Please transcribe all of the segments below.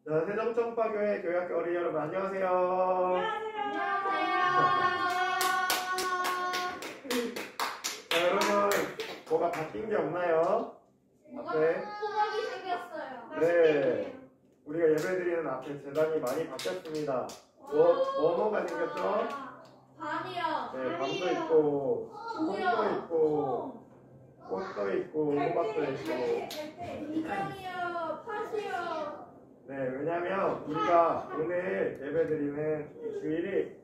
자, 세정청파교회 교회학교 어린이 여러분 안녕하세요. 안녕하세요. 자, 여러분 뭐가 바뀐 게 없나요? 앞에 호박이 생겼어요. 네, 우리가 예배드리는 앞에 재단이 많이 바뀌었습니다. 뭐가 생겼죠? 밤이요. 네, 밤도 있고 콩도 있고 꽃도 있고 호박도 있고. 이장이요. 팥이요. 네, 왜냐면 우리가 오늘 예배드리는 이 주일이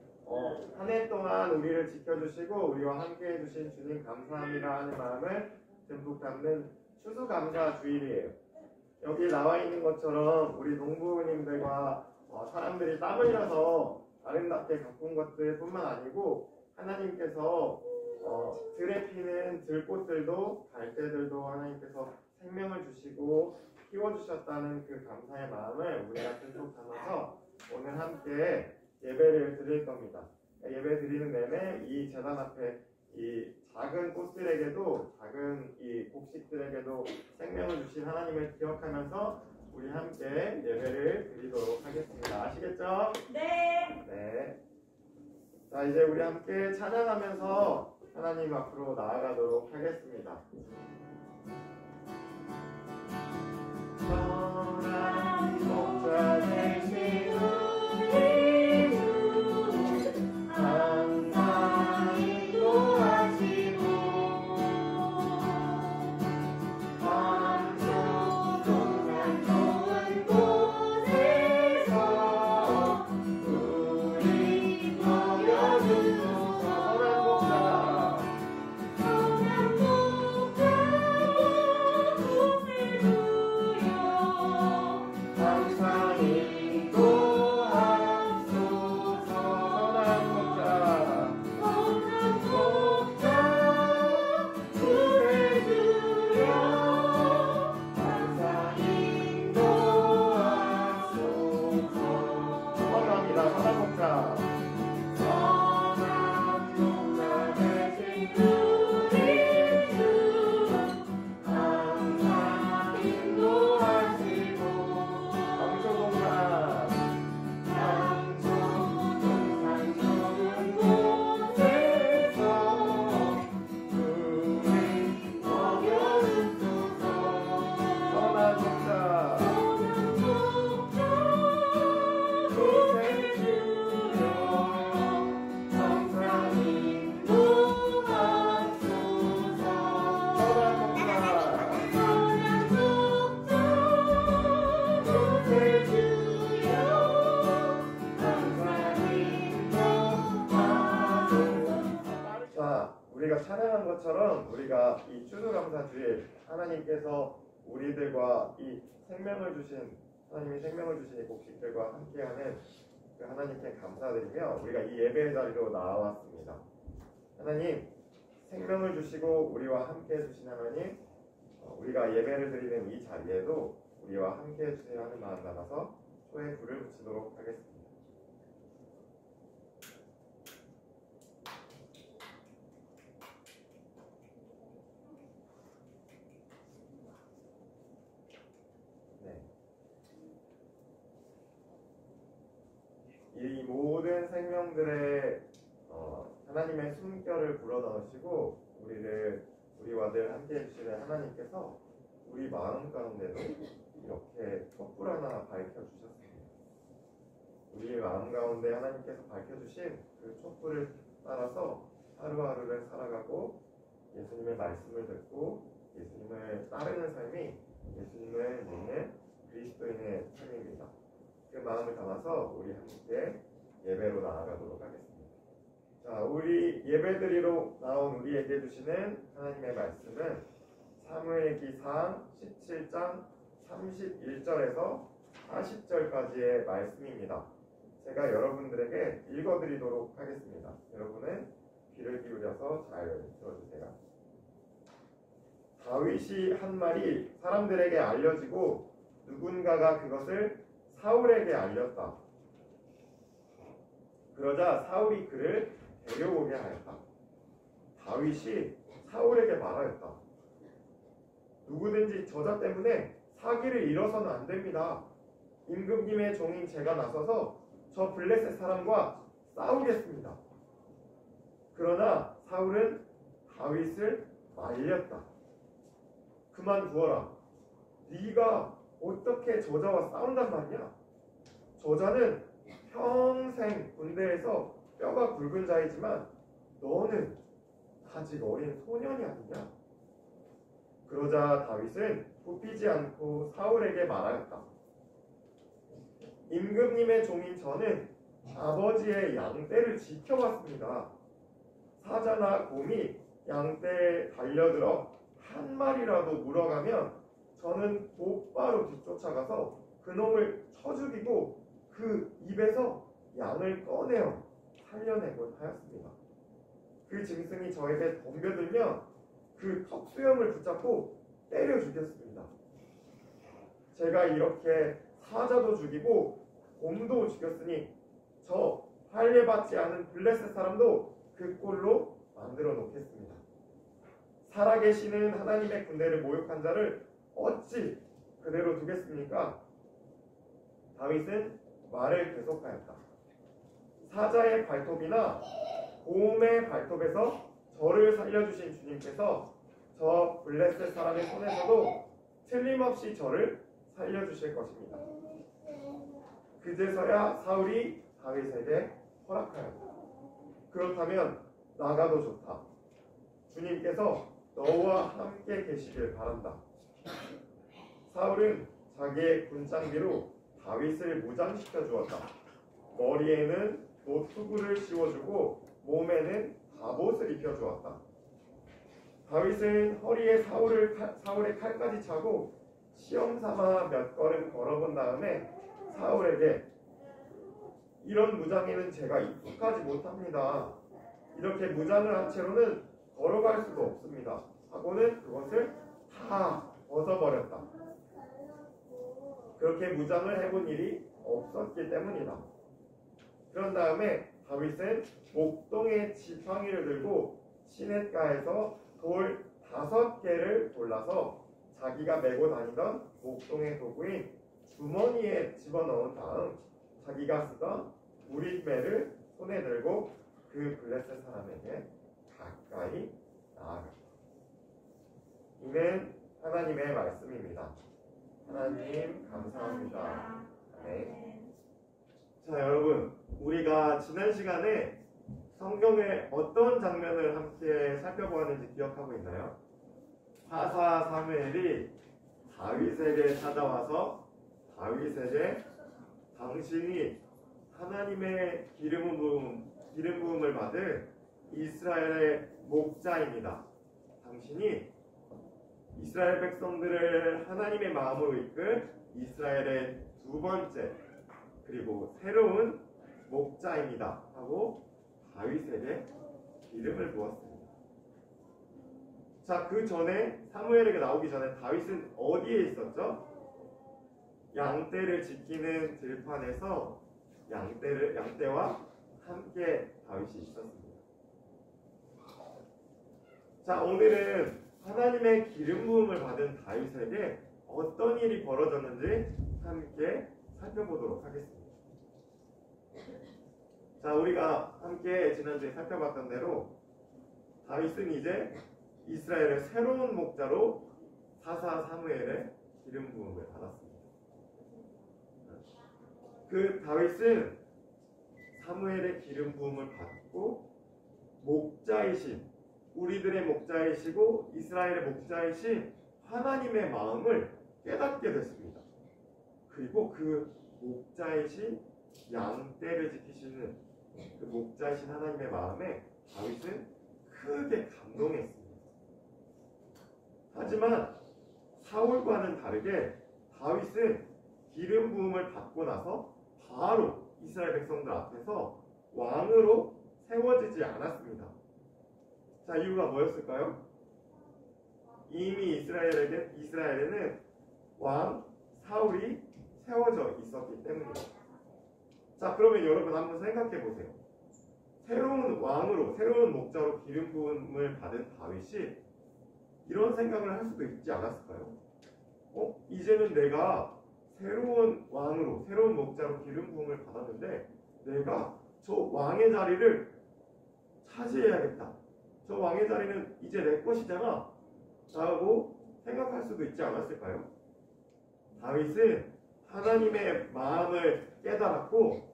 한 해 동안 우리를 지켜주시고 우리와 함께 해주신 주님 감사합니다 하는 마음을 듬뿍 담는 추수감사 주일이에요. 여기 나와 있는 것처럼 우리 농부님들과 사람들이 땀 흘려서 아름답게 가꾼 것들 뿐만 아니고 하나님께서 들에 피는 들꽃들도 갈대들도 하나님께서 생명을 주시고 키워주셨다는 그 감사의 마음을 우리가 듬뿍 담아서 오늘 함께 예배를 드릴 겁니다. 예배 드리는 내내 이 제단 앞에 이 작은 꽃들에게도 작은 이 곡식들에게도 생명을 주신 하나님을 기억하면서 우리 함께 예배를 드리도록 하겠습니다. 아시겠죠? 네. 네. 자, 이제 우리 함께 찬양하면서 하나님 앞으로 나아가도록 하겠습니다. 선한 목자 되신 우리 주 항상 인도하시고 감수 동산 좋은 곳에서 우리 먹여주소서. 선한 목자 항상 인도하소서. 선한 목자 구세주여 항상 인도하소서. 감사합니다. 선한 목자 되신 우리 주 항상 인도하시고 강소동산 좋은 곳에서 우리 먹여주소서. 선한 목자 구세주여 항상 인도하소서. 선한 목자 구세주여 항상 인도하소서. 자, 우리가 찬양한 것처럼 우리가 이 추수감사주일 하나님께서 우리들과 이 생명을 주신 하나님이 생명을 주신 이 곡식들과 함께하는 그 하나님께 감사드리며 우리가 이 예배의 자리로 나왔습니다. 하나님, 생명을 주시고 우리와 함께 해주신 하나님, 우리가 예배를 드리는 이 자리에도 우리와 함께 해주세요 하는 마음 담아서 초에 불을 붙이도록 하겠습니다. 이 모든 생명들의 하나님의 숨결을 불어넣으시고 우리와 늘 함께 해주시는 하나님께서 우리 마음 가운데도 이렇게 촛불 하나 밝혀주셨습니다. 우리 마음 가운데 하나님께서 밝혀주신 그 촛불을 따라서 하루하루를 살아가고 예수님의 말씀을 듣고 예수님을 따르는 삶이 예수님을 믿는 그리스도인의 삶입니다. 그 마음을 담아서 우리 함께 예배로 나아가도록 하겠습니다. 자, 우리 예배드리러 나온 우리에게 주시는 하나님의 말씀은 사무엘기상 17장 31절에서 40절까지의 말씀입니다. 제가 여러분들에게 읽어드리도록 하겠습니다. 여러분은 귀를 기울여서 잘 들어주세요. 다윗이 한 말이 사람들에게 알려지고 누군가가 그것을 사울에게 알렸다. 그러자 사울이 그를 데려오게 하였다. 다윗이 사울에게 말하였다. 누구든지 저자 때문에 사기를 잃어서는 안 됩니다. 임금님의 종인 제가 나서서 저 블레셋 사람과 싸우겠습니다. 그러나 사울은 다윗을 말렸다. 그만두어라. 네가 어떻게 저자와 싸운단 말이야? 저자는 평생 군대에서 뼈가 굵은 자이지만 너는 아직 어린 소년이 아니냐? 그러자 다윗은 굽히지 않고 사울에게 말하였다. 임금님의 종인 저는 아버지의 양떼를 지켜왔습니다. 사자나 곰이 양떼에 달려들어 한 마리라도 물어가면 저는 곧바로 뒤쫓아가서 그놈을 쳐 죽이고 그 입에서 양을 꺼내어 살려내곤 하였습니다. 그 짐승이 저에게 덤벼들면 그 턱수염을 붙잡고 때려 죽였습니다. 제가 이렇게 사자도 죽이고 곰도 죽였으니 저 할례받지 않은 블레셋 사람도 그 꼴로 만들어 놓겠습니다. 살아계시는 하나님의 군대를 모욕한 자를 어찌 그대로 두겠습니까? 다윗은 말을 계속하였다. 사자의 발톱이나 곰의 발톱에서 저를 살려주신 주님께서 저 블레셋 사람의 손에서도 틀림없이 저를 살려주실 것입니다. 그제서야 사울이 다윗에게 허락하였다. 그렇다면 나가도 좋다. 주님께서 너와 함께 계시길 바란다. 사울은 자기의 군장비로 다윗을 무장시켜 주었다. 머리에는 노투구를 씌워주고 몸에는 갑옷을 입혀주었다. 다윗은 허리에 사울의 칼까지 차고 시험삼아 몇 걸음 걸어본 다음에 사울에게 이런 무장에는 제가 익숙하지 못합니다. 이렇게 무장을 한 채로는 걸어갈 수도 없습니다. 하고는 그것을 다 벗어버렸다. 그렇게 무장을 해본 일이 없었기 때문이다. 그런 다음에 다윗은 목동의 지팡이를 들고 시냇가에서 돌 5개를 골라서 자기가 메고 다니던 목동의 도구인 주머니에 집어넣은 다음 자기가 쓰던 우릿매를 손에 들고 그 블레셋 사람에게 가까이 나아갔다. 이는 하나님의 말씀입니다. 하나님 감사합니다. 네. 자, 여러분, 우리가 지난 시간에 성경의 어떤 장면을 함께 살펴보았는지 기억하고 있나요? 사사 사무엘이 다윗에게 찾아와서 다윗에게 당신이 하나님의 기름 부음을 받은 이스라엘의 목자입니다. 당신이 이스라엘 백성들을 하나님의 마음으로 이끌 이스라엘의 두 번째 그리고 새로운 목자입니다 하고 다윗에게 기름을 부었습니다. 자, 그 전에 사무엘에게 나오기 전에 다윗은 어디에 있었죠? 양떼를 지키는 들판에서 양떼와 함께 다윗이 있었습니다. 자, 오늘은 하나님의 기름 부음을 받은 다윗에게 어떤 일이 벌어졌는지 함께 살펴보도록 하겠습니다. 자, 우리가 함께 지난주에 살펴봤던 대로 다윗은 이제 이스라엘의 새로운 목자로 사사 사무엘의 기름 부음을 받았습니다. 그 다윗은 사무엘의 기름 부음을 받고 목자이신 우리들의 목자이시고 이스라엘의 목자이신 하나님의 마음을 깨닫게 됐습니다. 그리고 그 목자이신 양떼를 지키시는 그 목자이신 하나님의 마음에 다윗은 크게 감동했습니다. 하지만 사울과는 다르게 다윗은 기름 부음을 받고 나서 바로 이스라엘 백성들 앞에서 왕으로 세워지지 않았습니다. 자, 이유가 뭐였을까요? 이미 이스라엘에는 왕 사울이 세워져 있었기 때문입니다. 자, 그러면 여러분 한번 생각해 보세요. 새로운 왕으로, 새로운 목자로 기름 부음을 받은 다윗이 이런 생각을 할 수도 있지 않았을까요? 이제는 내가 새로운 왕으로, 새로운 목자로 기름 부음을 받았는데 내가 저 왕의 자리를 차지해야겠다. 저 왕의 자리는 이제 내 것이잖아 라고 생각할 수도 있지 않았을까요? 다윗은 하나님의 마음을 깨달았고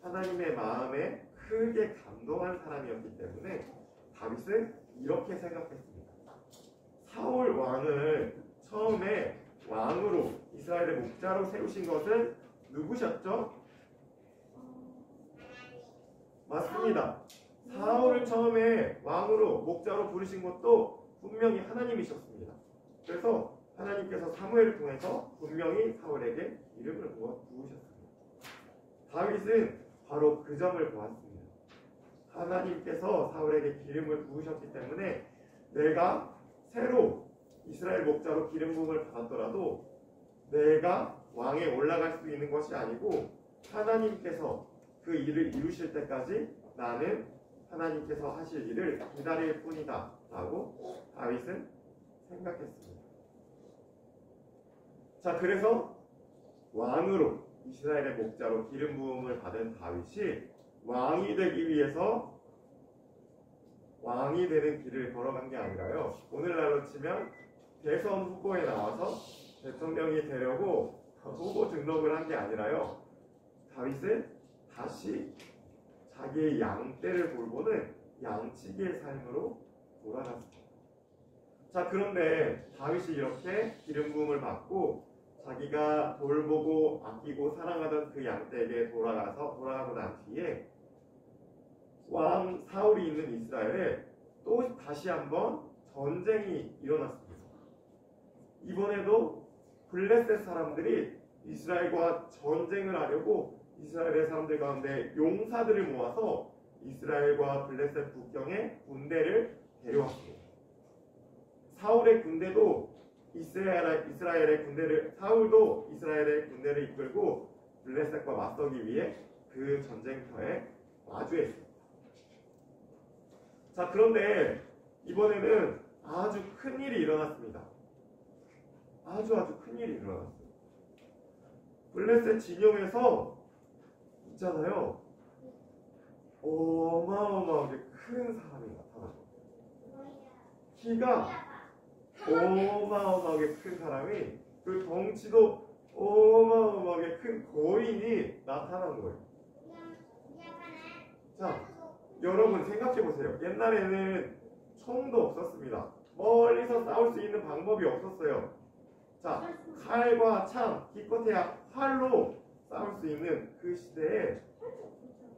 하나님의 마음에 크게 감동한 사람이었기 때문에 다윗은 이렇게 생각했습니다. 사울 왕을 처음에 왕으로 이스라엘의 목자로 세우신 것은 누구셨죠? 맞습니다. 사울을 처음에 왕으로 목자로 부르신 것도 분명히 하나님이셨습니다. 그래서 하나님께서 사무엘을 통해서 분명히 사울에게 이름을 부으셨습니다. 다윗은 바로 그 점을 보았습니다. 하나님께서 사울에게 기름을 부으셨기 때문에 내가 새로 이스라엘 목자로 기름 부음을 받았더라도 내가 왕에 올라갈 수 있는 것이 아니고 하나님께서 그 일을 이루실 때까지 나는 하나님께서 하실 일을 기다릴 뿐이다 라고 다윗은 생각했습니다. 자, 그래서 왕으로 이스라엘의 목자로 기름 부음을 받은 다윗이 왕이 되기 위해서 왕이 되는 길을 걸어간 게 아니라요, 오늘날로 치면 대선 후보에 나와서 대통령이 되려고 후보 등록을 한 게 아니라요, 다윗은 다시 자기의 양떼를 돌보는 양치기의 삶으로 돌아갔습니다. 자, 그런데 다윗이 이렇게 기름 부음을 받고 자기가 돌보고 아끼고 사랑하던 그 양떼에게 돌아가고 난 뒤에 왕 사울이 있는 이스라엘에 또 다시 한번 전쟁이 일어났습니다. 이번에도 블레셋 사람들이 이스라엘과 전쟁을 하려고 이스라엘의 사람들 가운데 용사들을 모아서 이스라엘과 블레셋 국경에 군대를 데려왔습니다. 사울의 군대도 사울도 이스라엘의 군대를 이끌고 블레셋과 맞서기 위해 그 전쟁터에 마주했습니다. 자, 그런데 이번에는 아주 큰 일이 일어났습니다. 아주 큰 일이 일어났어요. 블레셋 진영에서 있잖아요, 어마어마하게 큰 사람이 나타났어요. 키가 어마어마하게 큰 사람이, 그 덩치도 어마어마하게 큰 거인이 나타난 거예요. 자, 여러분 생각해보세요. 옛날에는 총도 없었습니다. 멀리서 싸울 수 있는 방법이 없었어요. 자, 칼과 창, 기껏해야 활로 싸울 수 있는 그 시대에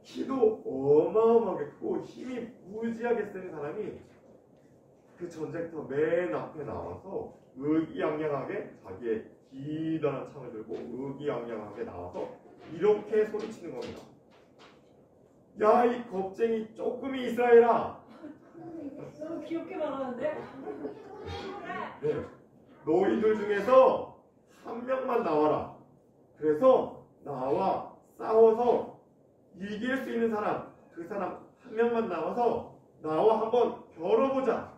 키도 어마어마하게 크고 힘이 무지하게 센 사람이 그 전쟁터 맨 앞에 나와서 의기양양하게 자기의 기다란 창을 들고 의기양양하게 나와서 이렇게 소리치는 겁니다. 야, 이 겁쟁이 쪼끄미 이스라엘아! 너무 귀엽게 말하는데? 네. 너희들 중에서 한 명만 나와라. 그래서 나와 싸워서 이길 수 있는 사람, 그 사람 한 명만 나와서 나와 한번 겨뤄보자.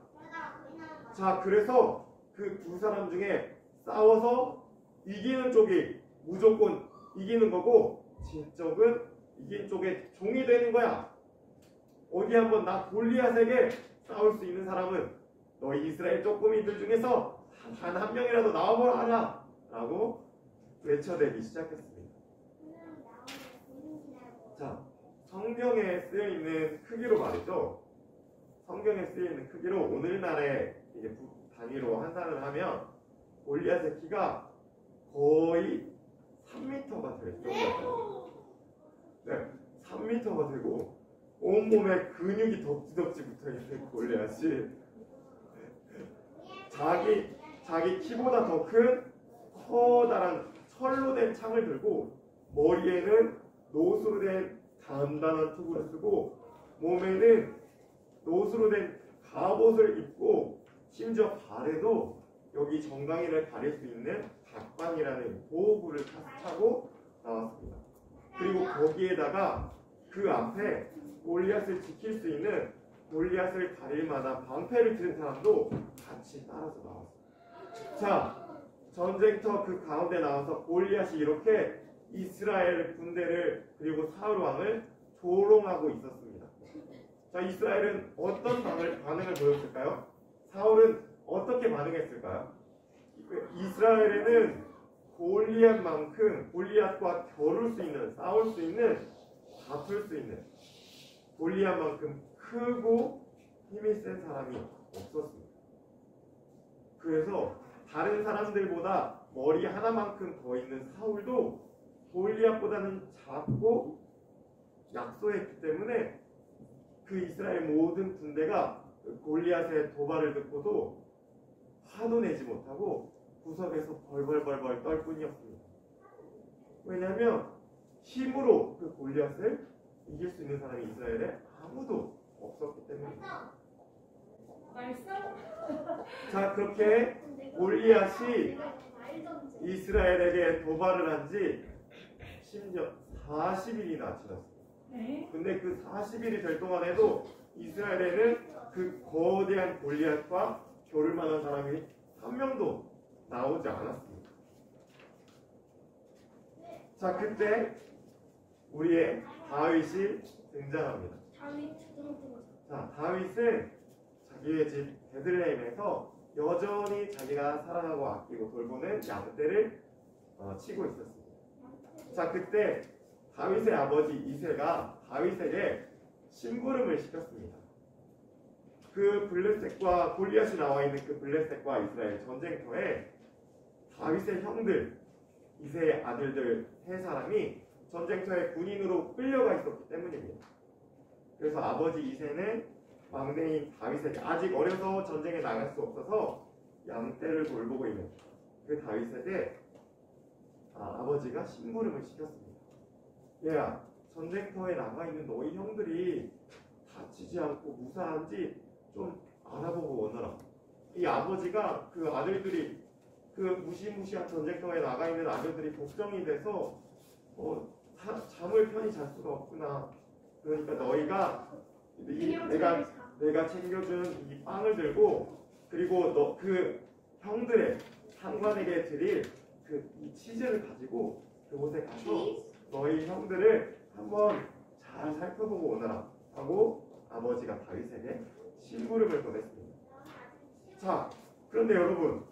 자, 그래서 그 두 사람 중에 싸워서 이기는 쪽이 무조건 이기는 거고 진 쪽은 이긴 쪽의 종이 되는 거야. 어디 한번 나 골리앗에게 싸울 수 있는 사람은 너희 이스라엘 쪼꼬미들 중에서 단 한 명이라도 나와보라 하라 라고 외쳐대기 시작했습니다. 자, 성경에 쓰여있는 크기로 말이죠. 성경에 쓰여있는 크기로 오늘날의 이제 단위로 환산을 하면 골리앗의 키가 거의 3m가 될 정도예요. 네, 3m가 되고 온몸에 근육이 덕지덕지 붙어있는 골리앗이 자기 키보다 더 큰 커다란 철로 된 창을 들고 머리에는 노수로 된 단단한 투구를 쓰고 몸에는 노수로 된 갑옷을 입고 심지어 발에도 여기 정강이를 가릴 수 있는 박반이라는 보호구를 차고 나왔습니다. 그리고 거기에다가 그 앞에 골리앗을 지킬 수 있는 골리앗을 가릴 만한 방패를 든 사람도 같이 따라서 나왔어요. 자, 전쟁터 그 가운데 나와서 골리앗이 이렇게 이스라엘 군대를 그리고 사울 왕을 조롱하고 있었습니다. 자, 이스라엘은 어떤 반응을 보였을까요? 사울은 어떻게 반응했을까요? 이스라엘에는 골리앗만큼 골리앗과 겨룰 수 있는, 싸울 수 있는, 다툴 수 있는 골리앗만큼 크고 힘이 센 사람이 없었습니다. 그래서 다른 사람들보다 머리 하나만큼 더 있는 사울도 골리앗보다는 작고 약소했기 때문에 그 이스라엘 모든 군대가 골리앗의 도발을 듣고도 화도 내지 못하고 구석에서 벌벌벌벌 떨 뿐이었습니다. 왜냐하면 힘으로 그 골리앗을 이길 수 있는 사람이 이스라엘에 아무도 없었기 때문입니다. 말씀? 자, 그렇게 골리앗이 이스라엘에게 도발을 한 지 심지어 40일이나 지났습니다. 네. 근데 그 40일이 될 동안에도 이스라엘에는 그 거대한 골리앗과 겨룰 만한 사람이 한 명도 나오지 않았습니다. 자, 그때 우리의 다윗이 등장합니다. 자, 다윗은 자기의 집 베들레헴에서 여전히 자기가 사랑하고 아끼고 돌보는 양떼를 치고 있었습니다. 자, 그때 다윗의 아버지 이새가 다윗에게 심부름을 시켰습니다. 그 블레셋과 골리앗이 나와 있는 그 블레셋과 이스라엘 전쟁터에 다윗의 형들, 이새의 아들들 세 사람이 전쟁터에 군인으로 끌려가 있었기 때문입니다. 그래서 아버지 이새는 막내인 다윗에게 아직 어려서 전쟁에 나갈 수 없어서 양떼를 돌보고 있는 그 다윗에게 아버지가 심부름을 시켰습니다. 얘야, 전쟁터에 나가 있는 너희 형들이 다치지 않고 무사한지 좀 알아보고 오너라. 이 아버지가 그 아들들이 그 무시무시한 전쟁터에 나가 있는 아들들이 걱정이 돼서 잠을 편히 잘 수가 없구나. 그러니까 너희가 내가 챙겨준 이 빵을 들고 그리고 너 그 형들의 상관에게 드릴 이 치즈를 가지고 그곳에 가서 너희 형들을 한번 잘 살펴보고 오너라 하고 아버지가 다윗에게 심부름을 보냈습니다. 자, 그런데 여러분,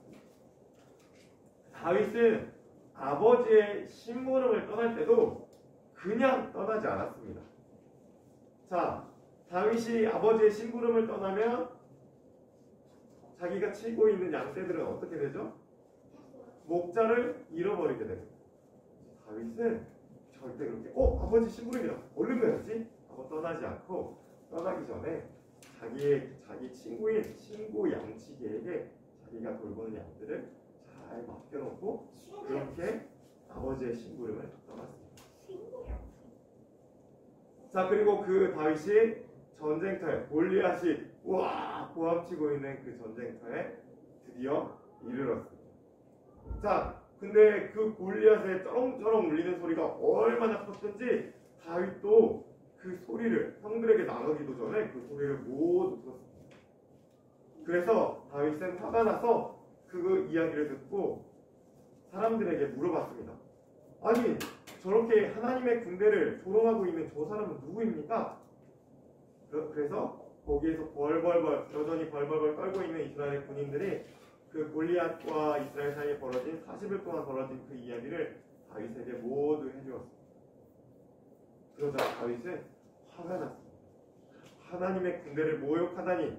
다윗은 아버지의 심부름을 떠날 때도 그냥 떠나지 않았습니다. 자, 다윗이 아버지의 심부름을 떠나면 자기가 치고 있는 양떼들은 어떻게 되죠? 목자를 잃어버리게 됩니다. 다윗은 절대 그렇게 아버지 심부름이다, 얼른 가야지 하고 떠나지 않고 떠나기 전에 자기 친구인 친구 양치기에게 자기가 돌보는 양들을 잘 맡겨놓고 그렇게 아버지의 심부름을 떠났습니다. 자, 그리고 그 다윗이 전쟁터에 골리앗이 고함치고 있는 그 전쟁터에 드디어 이르렀습니다. 자, 근데 그 골리앗의 쩌렁쩌렁 울리는 소리가 얼마나 컸던지 다윗도 그 소리를 형들에게 나가기도 전에 그 소리를 모두 들었습니다. 그래서 다윗은 화가 나서 그 이야기를 듣고 사람들에게 물어봤습니다. 아니, 저렇게 하나님의 군대를 조롱하고 있는 저 사람은 누구입니까? 그래서 거기에서 여전히 벌벌벌 떨고 있는 이스라엘 군인들이 그 골리앗과 이스라엘 사이에 벌어진 40일 동안 벌어진 그 이야기를 다윗에게 모두 해주었습니다. 그러자 다윗은 화가 났습니다. 하나님의 군대를 모욕하다니.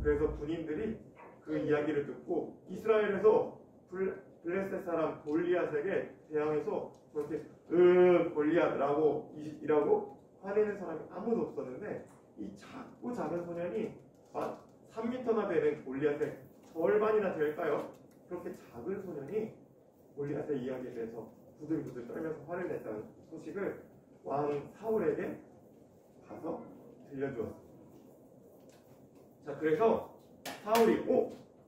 그래서 군인들이 그 이야기를 듣고 이스라엘에서 블레셋 사람 골리앗에게 대항해서 그렇게 골리앗이라고 화내는 사람이 아무도 없었는데 이 작고 작은 소년이 3m나 되는 골리앗의 절반이나 될까요? 그렇게 작은 소년이 골리앗의 이야기에 대해서 부들부들 떨면서 화를 냈다는 소식을 왕 사울에게 가서 들려주었습니다. 자, 그래서 사울이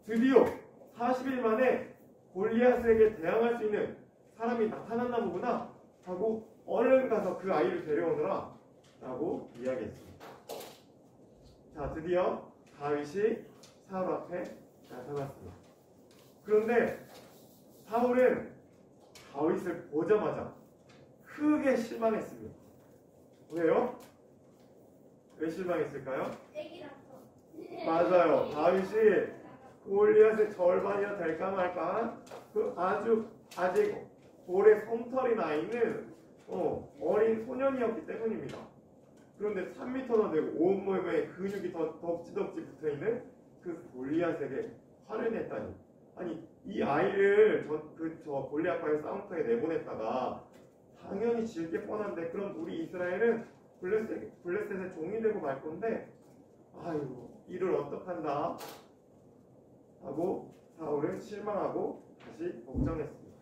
드디어 40일 만에 골리앗에게 대항할 수 있는 사람이 나타났나 보구나 하고 얼른 가서 그 아이를 데려오너라 라고 이야기했습니다. 자, 드디어 다윗이 사울 앞에 나타났습니다. 그런데 사울은 다윗을 보자마자 크게 실망했습니다. 왜요? 왜 실망했을까요? 맞아요. 다윗이 골리앗의 절반이나 될까 말까 그 아직 볼에 솜털이 나 있는 어린 소년이었기 때문입니다. 그런데 3m나 되고 온몸에 근육이 더 덕지덕지 붙어있는 그 골리앗에게 화를 냈다니. 아니 이 아이를 저 골리앗과의 싸움터에 내보냈다가 당연히 질 게 뻔한데 그럼 우리 이스라엘은 블레셋의 종이 되고 말 건데 아이고 이를 어떡한다 하고 사울은 실망하고 다시 걱정했습니다.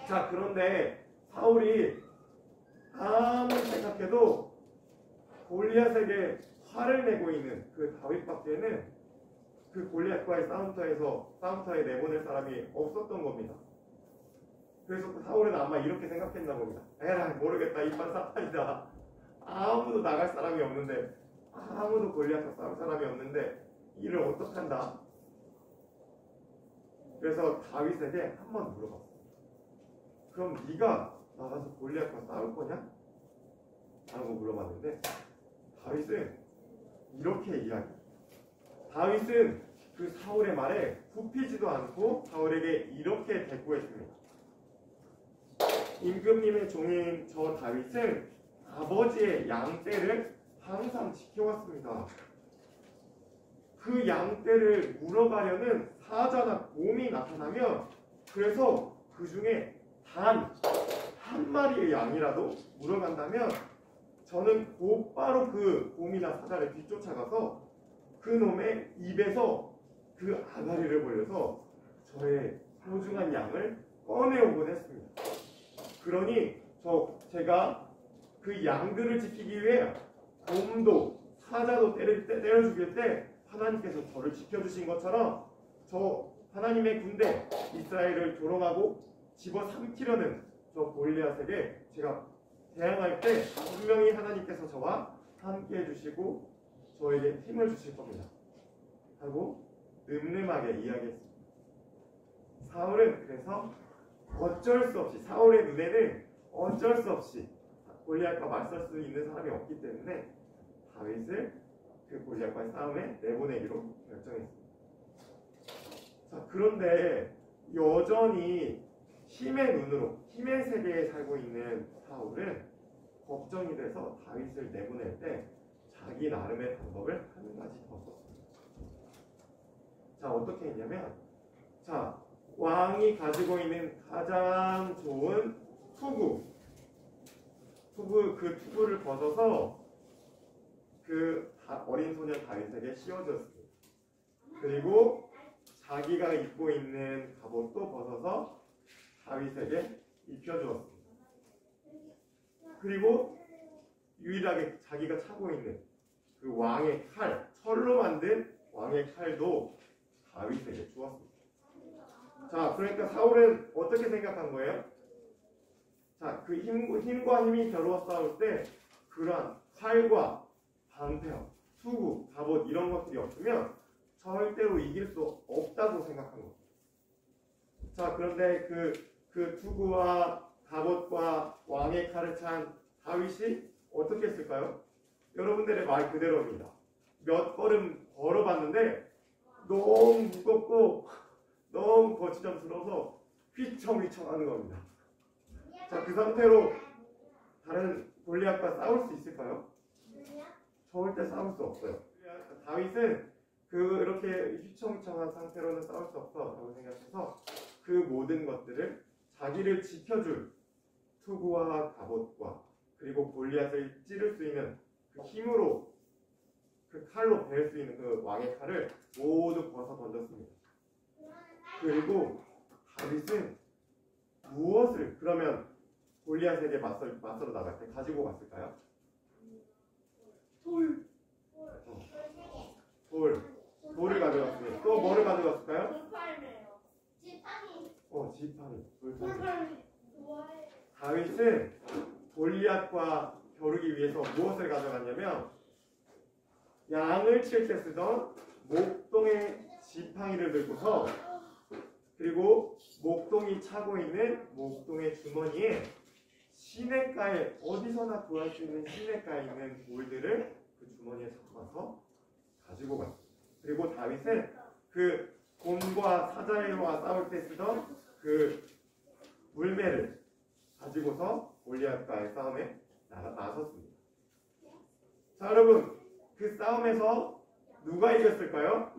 자, 그런데 사울이 아무리 생각해도 골리앗에게 화를 내고 있는 그 다윗밖에는 그 골리앗과의 싸움터에 내보낼 사람이 없었던 겁니다. 그래서 사울은 아마 이렇게 생각했나 봅니다. 에라 모르겠다, 이판 사탄이다. 아무도 나갈 사람이 없는데, 아무도 골리앗과 싸울 사람이 없는데 이를 어떡한다. 그래서 다윗에게 한번 물어봤어요. 그럼 네가 나가서 골리앗과 싸울 거냐? 라고 물어봤는데 다윗은 이렇게 이야기해요. 다윗은 그 사울의 말에 굽히지도 않고 사울에게 이렇게 대꾸했습니다. 임금님의 종인 저 다윗은 아버지의 양떼를 항상 지켜왔습니다. 그 양떼를 물어가려는 사자나 곰이 나타나면 그래서 그 중에 단 한 마리의 양이라도 물어간다면 저는 곧바로 그 곰이나 사자를 뒤쫓아가서 그 놈의 입에서 그 아가리를 벌려서 저의 소중한 양을 꺼내오곤 했습니다. 그러니 제가 그 양들을 지키기 위해 곰도 사자도 때려 죽일 때 하나님께서 저를 지켜주신 것처럼 저 하나님의 군대 이스라엘을 조롱하고 집어삼키려는 저 골리앗에게 제가 대항할 때 분명히 하나님께서 저와 함께 해주시고 저에게 힘을 주실 겁니다 하고 늠름하게 이야기했습니다. 사울은 그래서 어쩔 수 없이 사울의 눈에는 어쩔 수 없이 골리앗과 맞설 수 있는 사람이 없기 때문에 다윗을 그 골리앗과의 싸움에 내보내기로 결정했습니다. 자, 그런데 여전히 힘의 눈으로 힘의 세계에 살고 있는 사울은 걱정이 돼서 다윗을 내보낼 때 자기 나름의 방법을 한 가지 더 썼습니다. 자, 어떻게 했냐면 왕이 가지고 있는 가장 좋은 그 투구를 벗어서 그 어린 소년 다윗에게 씌워줬습니다. 그리고 자기가 입고 있는 갑옷도 벗어서 다윗에게 입혀주었습니다. 그리고 유일하게 자기가 차고 있는 그 왕의 칼, 철로 만든 왕의 칼도 다윗에게 주었습니다. 자, 그러니까 사울은 어떻게 생각한 거예요? 자, 그 힘과 힘이 겨루어 싸울 때 그러한 칼과 방패, 투구, 갑옷 이런 것들이 없으면 절대로 이길 수 없다고 생각한 겁니다. 자, 그런데 그 투구와 갑옷과 왕의 칼을 찬 다윗이 어떻게 했을까요? 여러분들의 말 그대로입니다. 몇 걸음 걸어봤는데 너무 무겁고 너무 거추장스러워서 휘청휘청 하는 겁니다. 자, 그 상태로 다른 골리앗과 싸울 수 있을까요? 절대 싸울 수 없어요. 다윗은 그렇게 휘청휘청한 상태로는 싸울 수 없어 라고 생각해서 그 모든 것들을 자기를 지켜줄 투구와 갑옷과 그리고 골리앗을 찌를 수 있는 그 힘으로 그 칼로 벨 수 있는 그 왕의 칼을 모두 벗어 던졌습니다. 그리고 다윗은 무엇을 그러면 골리앗에게 맞서러 나갈 때 가지고 갔을까요? 돌을 가져갔어요. 또 뭐를 가져갔을까요? 지팡이. 돌팡이. 다윗은 골리앗과 겨루기 위해서 무엇을 가져갔냐면 양을 칠 때 쓰던 목동에 지팡이를 들고서 그리고 목동이 차고 있는 목동의 주머니에 시냇가에 어디서나 구할 수 있는 시냇가에 있는 돌들을 그 주머니에 담아서 가지고 갔어요. 그리고 다윗은 그 곰과 사자와 싸울 때 쓰던 그 물매를 가지고서 골리앗과의 싸움에 나섰습니다. 자, 여러분, 그 싸움에서 누가 이겼을까요?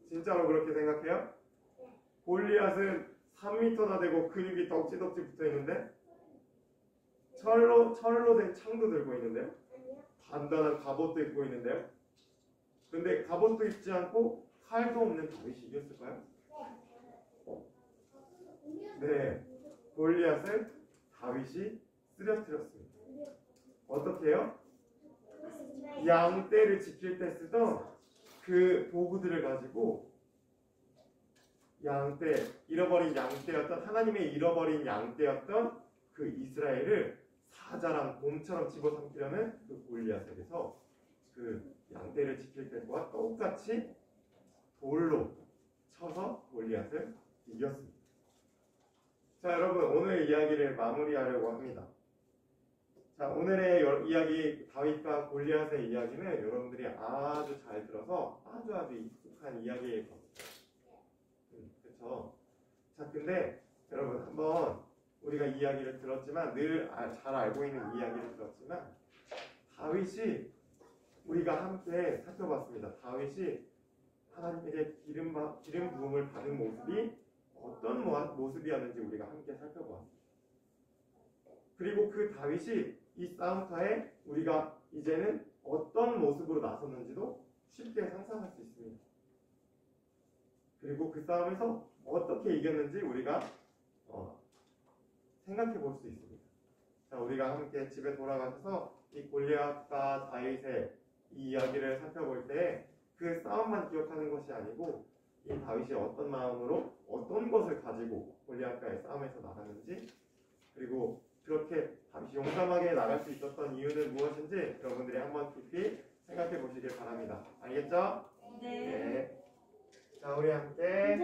진짜로 그렇게 생각해요? 골리앗은 3m나 되고 근육이 덕지덕지 붙어 있는데 철로 된 창도 들고 있는데요. 단단한 갑옷도 입고 있는데요. 근데 갑옷도 입지 않고 칼도 없는 다윗이 이겼을까요? 네, 골리앗을 다윗이 쓰러뜨렸습니다. 어떻게 해요? 양떼를 지킬 때 쓰던 그 도구들을 가지고 잃어버린 양떼였던 하나님의 잃어버린 양떼였던 그 이스라엘을 사자랑 곰처럼 집어삼키려는 그 골리앗에게서 그 양떼를 지킬 때와 똑같이 돌로 쳐서 골리앗을 이겼습니다. 자, 여러분, 오늘 이야기를 마무리하려고 합니다. 자, 오늘의 이야기, 다윗과 골리앗의 이야기는 여러분들이 아주 잘 들어서 아주 익숙한 이야기일 겁니다. 그렇죠? 자, 근데 여러분, 한번 우리가 이야기를 들었지만 늘 잘 알고 있는 이야기를 들었지만 다윗이 우리가 함께 살펴봤습니다. 다윗이 하나님에게 기름 부음을 받은 모습이 어떤 모습이었는지 우리가 함께 살펴보았습니다. 그리고 그 다윗이 이 싸움터에 우리가 이제는 어떤 모습으로 나섰는지도 쉽게 상상할 수 있습니다. 그리고 그 싸움에서 어떻게 이겼는지 우리가 생각해 볼 수 있습니다. 자, 우리가 함께 집에 돌아가셔서 이 골리앗과 다윗의 이 이야기를 살펴볼 때 그 싸움만 기억하는 것이 아니고 이 다윗이 어떤 마음으로 어떤 것을 가지고 골리앗과의 싸움에서 나갔는지, 그리고 그렇게 다윗이 용감하게 나갈 수 있었던 이유는 무엇인지 여러분들이 한번 깊이 생각해 보시길 바랍니다. 알겠죠? 네. 자, 우리 함께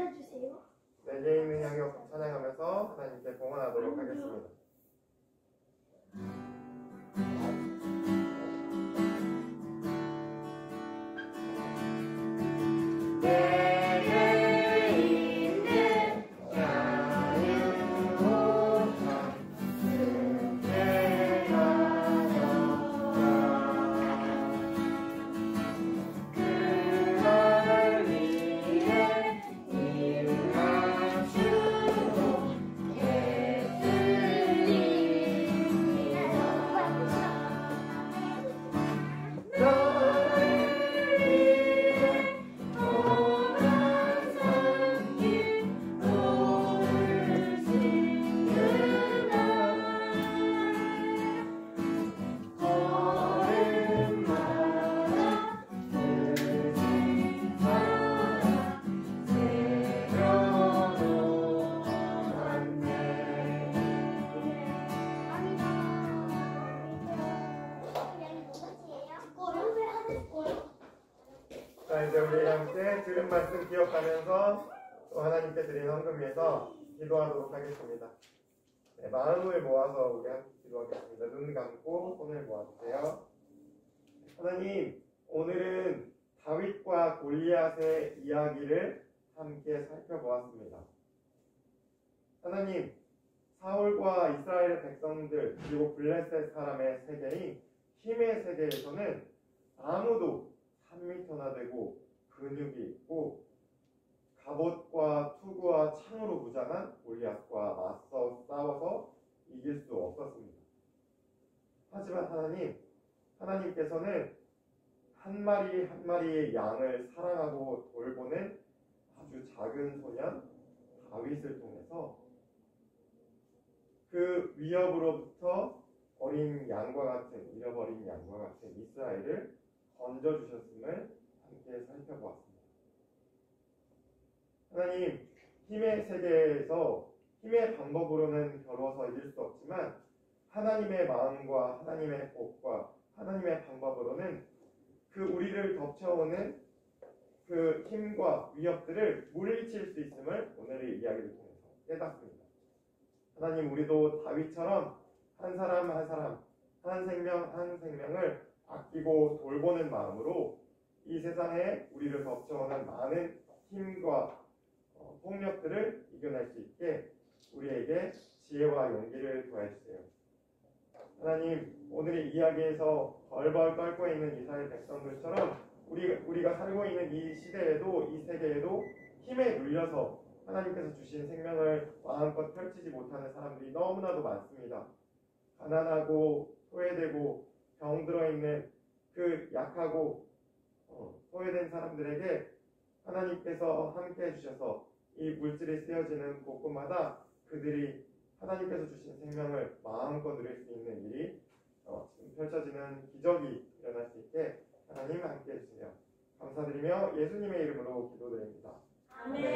내게 있는 양육 찬양하면서 하나님께 봉헌하도록 하겠습니다. 자, 이제 우리 함께 들은 말씀 기억하면서 또 하나님께 드린 헌금 위해서 기도하도록 하겠습니다. 네, 마음을 모아서 우리 함께 기도하겠습니다. 눈 감고 손을 모아주세요. 하나님, 오늘은 다윗과 골리앗의 이야기를 함께 살펴보았습니다. 하나님, 사울과 이스라엘의 백성들 그리고 블레셋 사람의 세계인 힘의 세계에서는 아무도 3m나 되고 근육이 있고 갑옷과 투구와 창으로 무장한 골리앗과 맞서 싸워서 이길 수 없었습니다. 하지만 하나님께서는 한 마리 한 마리의 양을 사랑하고 돌보는 아주 작은 소년 다윗을 통해서 그 위협으로부터 잃어버린 양과 같은 이스라엘을 건져주셨음을 함께 살펴보았습니다. 하나님, 힘의 세계에서 힘의 방법으로는 겨루어서 이길 수 없지만 하나님의 마음과 하나님의 법과 하나님의 방법으로는 그 그 우리를 덮쳐오는 그 힘과 위협들을 물리칠 수 있음을 오늘의 이야기를 통해서 깨닫습니다. 하나님, 우리도 다윗처럼 한 사람 한 사람, 한 생명 한 생명을 아끼고 돌보는 마음으로 이 세상에 우리를 덮쳐오는 많은 힘과 폭력들을 이겨낼 수 있게 우리에게 지혜와 용기를 더해주세요. 하나님, 오늘의 이야기에서 벌벌 떨고 있는 이스라엘 백성들처럼 우리가 살고 있는 이 시대에도, 이 세계에도 힘에 눌려서 하나님께서 주신 생명을 마음껏 펼치지 못하는 사람들이 너무나도 많습니다. 가난하고 소외되고 병들어 있는 그 약하고 소외된 사람들에게 하나님께서 함께 해주셔서 이 물질이 쓰여지는 곳곳마다 그들이 하나님께서 주신 생명을 마음껏 누릴 수 있는 일이 지금 펼쳐지는 기적이 일어날 수 있게 하나님 함께 해주세요. 감사드리며 예수님의 이름으로 기도드립니다. 아멘.